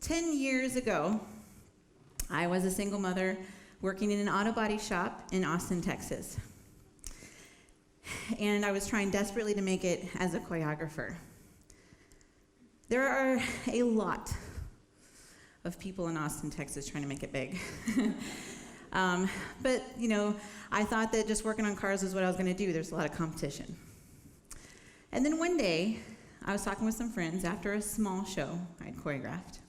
10 years ago, I was a single mother working in an auto body shop in Austin, Texas. And I was trying desperately to make it as a choreographer. There are a lot of people in Austin, Texas trying to make it big. But, I thought that just working on cars was what I was going to do. There's a lot of competition. And then one day, I was talking with some friends after a small show I'd choreographed.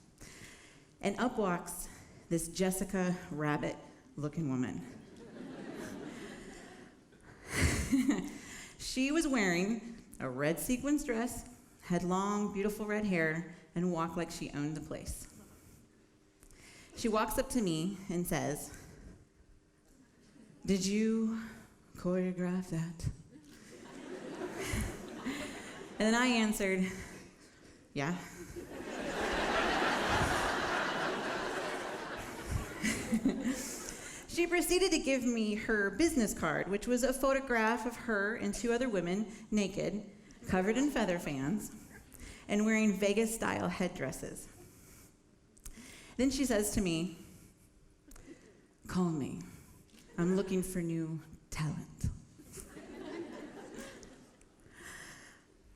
And up walks this Jessica Rabbit-looking woman. She was wearing a red sequins dress, had long, beautiful red hair, and walked like she owned the place. She walks up to me and says, "Did you choreograph that?" And then I answered, "Yeah." She proceeded to give me her business card, which was a photograph of her and two other women, naked, covered in feather fans, and wearing Vegas-style headdresses. Then she says to me, "Call me. I'm looking for new talent."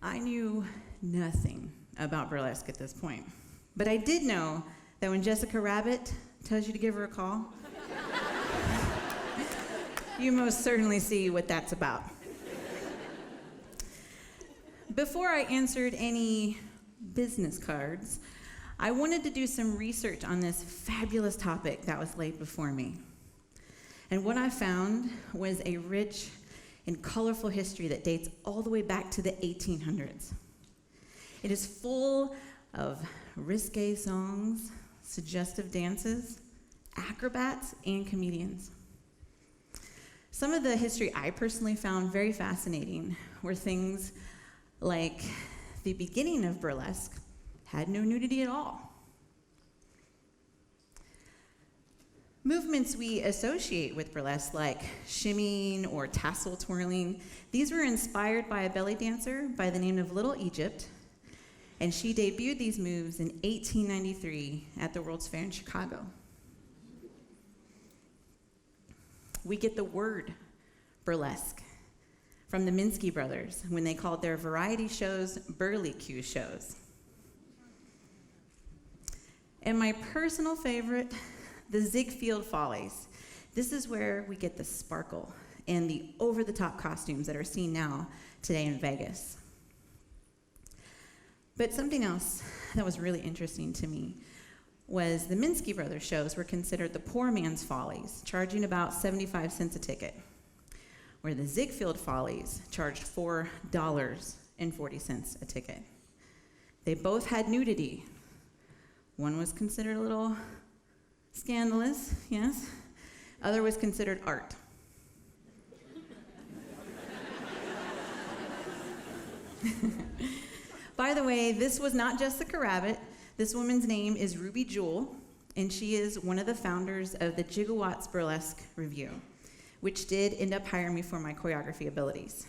I knew nothing about burlesque at this point, but I did know that when Jessica Rabbit tells you to give her a call, you most certainly see what that's about. Before I answered any business cards, I wanted to do some research on this fabulous topic that was laid before me. And what I found was a rich and colorful history that dates all the way back to the 1800s. It is full of risque songs, suggestive dances, acrobats, and comedians. Some of the history I personally found very fascinating were things like the beginning of burlesque had no nudity at all. Movements we associate with burlesque, like shimmying or tassel twirling, these were inspired by a belly dancer by the name of Little Egypt, and she debuted these moves in 1893 at the World's Fair in Chicago. We get the word burlesque from the Minsky brothers when they called their variety shows burlesque shows. And my personal favorite, the Ziegfeld Follies. This is where we get the sparkle and the over-the-top costumes that are seen now today in Vegas. But something else that was really interesting to me was the Minsky brothers shows were considered the poor man's follies, charging about 75 cents a ticket, where the Ziegfeld Follies charged $4.40 a ticket. They both had nudity. One was considered a little scandalous, yes. Other was considered art. By the way, this was not Jessica Rabbit. This woman's name is Ruby Jewell, and she is one of the founders of the Jigglewatts Burlesque Review, which did end up hiring me for my choreography abilities.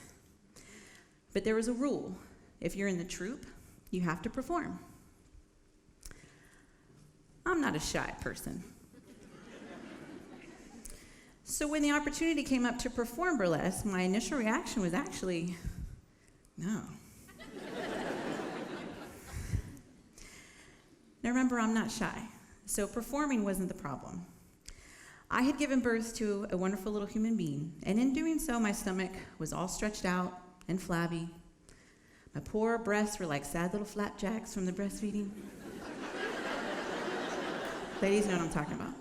But there was a rule. If you're in the troupe, you have to perform. I'm not a shy person. So when the opportunity came up to perform burlesque, my initial reaction was actually, no. Now remember, I'm not shy, so performing wasn't the problem. I had given birth to a wonderful little human being, and in doing so, my stomach was all stretched out and flabby. My poor breasts were like sad little flapjacks from the breastfeeding. Ladies know what I'm talking about.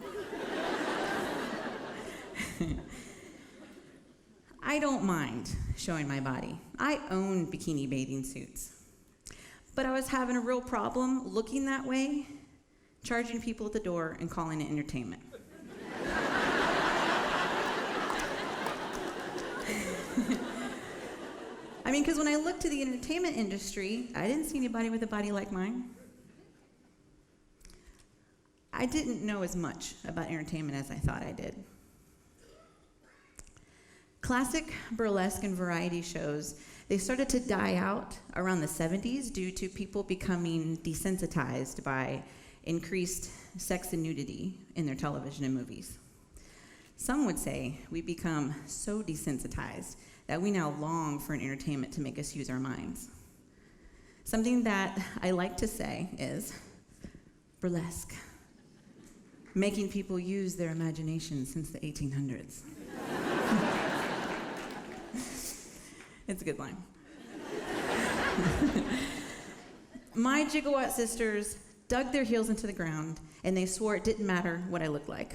I don't mind showing my body. I own bikini bathing suits. But I was having a real problem looking that way, charging people at the door, and calling it entertainment. I mean, because when I looked to the entertainment industry, I didn't see anybody with a body like mine. I didn't know as much about entertainment as I thought I did. Classic burlesque and variety shows, they started to die out around the 70s due to people becoming desensitized by increased sex and nudity in their television and movies. Some would say we become so desensitized that we now long for an entertainment to make us use our minds. Something that I like to say is burlesque, making people use their imagination since the 1800s. It's a good line. My Jigglewatts sisters dug their heels into the ground, and they swore it didn't matter what I looked like.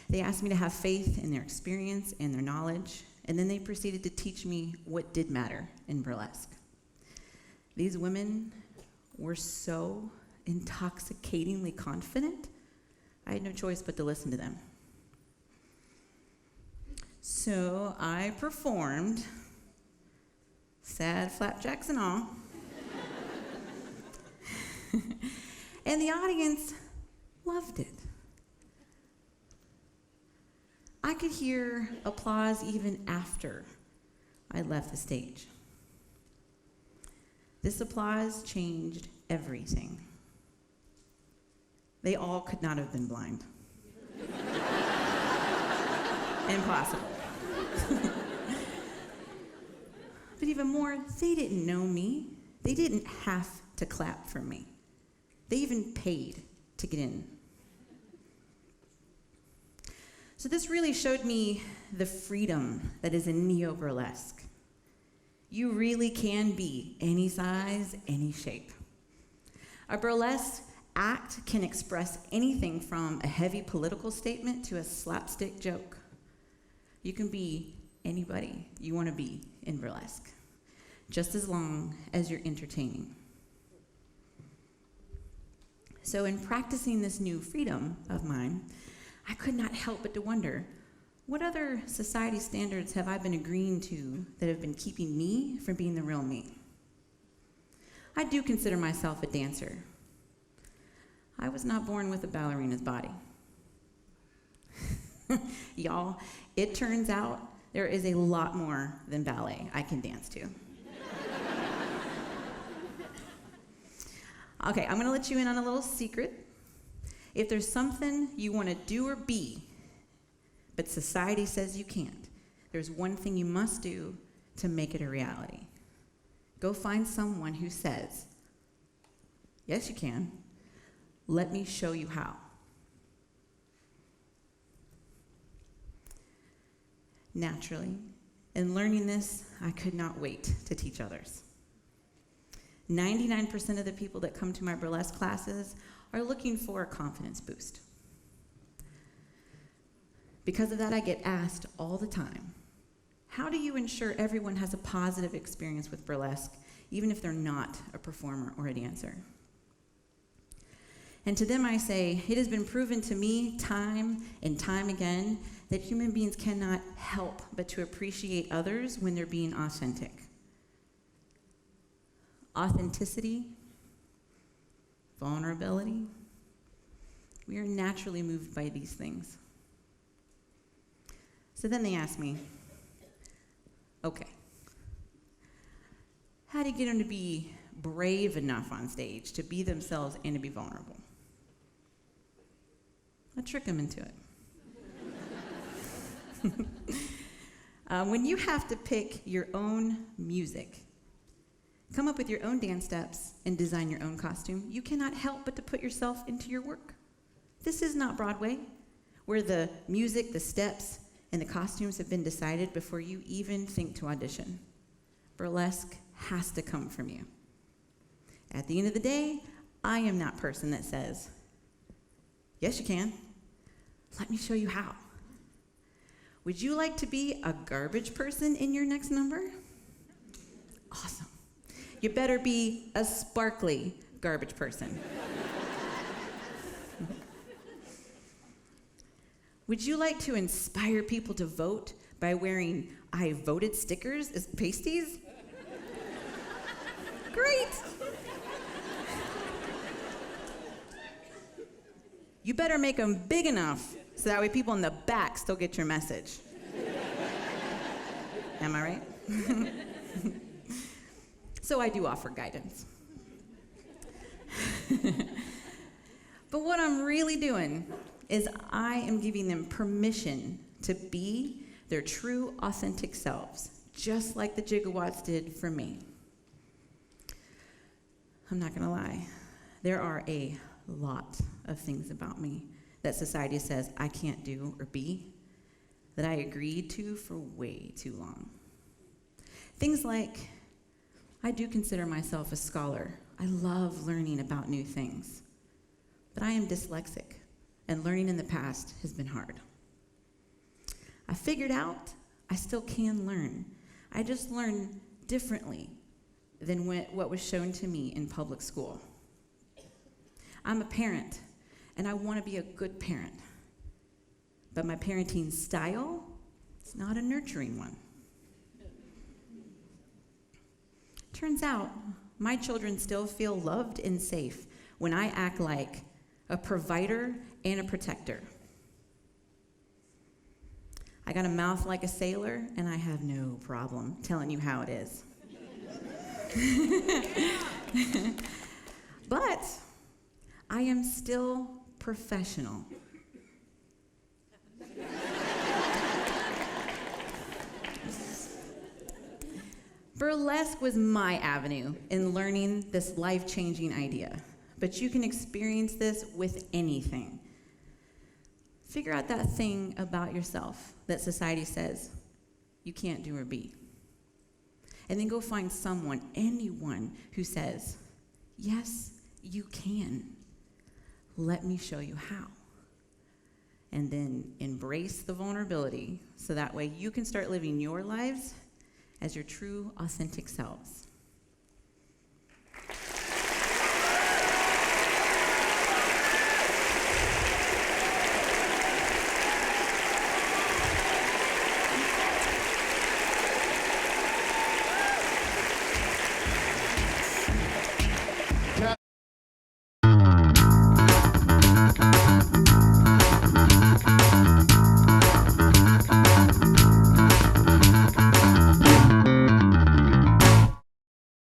They asked me to have faith in their experience and their knowledge, and then they proceeded to teach me what did matter in burlesque. These women were so intoxicatingly confident, I had no choice but to listen to them. So I performed, sad flapjacks and all, and the audience loved it. I could hear applause even after I left the stage. This applause changed everything. They all could not have been blind. Impossible. But even more, they didn't know me. They didn't have to clap for me. They even paid to get in. So this really showed me the freedom that is in neo-burlesque. You really can be any size, any shape. A burlesque act can express anything from a heavy political statement to a slapstick joke. You can be anybody you want to be in burlesque, just as long as you're entertaining. So in practicing this new freedom of mine, I could not help but to wonder, what other society standards have I been agreeing to that have been keeping me from being the real me? I do consider myself a dancer. I was not born with a ballerina's body. Y'all, it turns out there is a lot more than ballet I can dance to. Okay, I'm gonna let you in on a little secret. If there's something you wanna do or be, but society says you can't, there's one thing you must do to make it a reality. Go find someone who says, yes, you can. Let me show you how. Naturally, in learning this, I could not wait to teach others. 99% of the people that come to my burlesque classes are looking for a confidence boost. Because of that, I get asked all the time, how do you ensure everyone has a positive experience with burlesque, even if they're not a performer or a dancer? And to them I say, it has been proven to me time and time again that human beings cannot help but to appreciate others when they're being authentic. Authenticity, vulnerability, we are naturally moved by these things. So then they ask me, okay, how do you get them to be brave enough on stage to be themselves and to be vulnerable? I trick them into it. When you have to pick your own music, come up with your own dance steps, and design your own costume, you cannot help but to put yourself into your work. This is not Broadway, where the music, the steps, and the costumes have been decided before you even think to audition. Burlesque has to come from you. At the end of the day, I am that person that says, yes, you can. Let me show you how. Would you like to be a garbage person in your next number? Awesome. You better be a sparkly garbage person. Would you like to inspire people to vote by wearing I voted stickers as pasties? Great. You better make them big enough so that way people in the back still get your message. Am I right? So I do offer guidance. But what I'm really doing is I am giving them permission to be their true, authentic selves, just like the Jigglewatts did for me. I'm not gonna lie, there are a lot of things about me that society says I can't do or be that I agreed to for way too long. Things like, I do consider myself a scholar. I love learning about new things. But I am dyslexic, and learning in the past has been hard. I figured out I still can learn. I just learn differently than what was shown to me in public school. I'm a parent, and I want to be a good parent. But my parenting style is not a nurturing one. Turns out, my children still feel loved and safe when I act like a provider and a protector. I got a mouth like a sailor, and I have no problem telling you how it is. But I am still professional. Burlesque was my avenue in learning this life-changing idea, but you can experience this with anything. Figure out that thing about yourself that society says you can't do or be. And then go find someone, anyone, who says, yes, you can. Let me show you how. And then embrace the vulnerability so that way you can start living your lives as your true, authentic selves.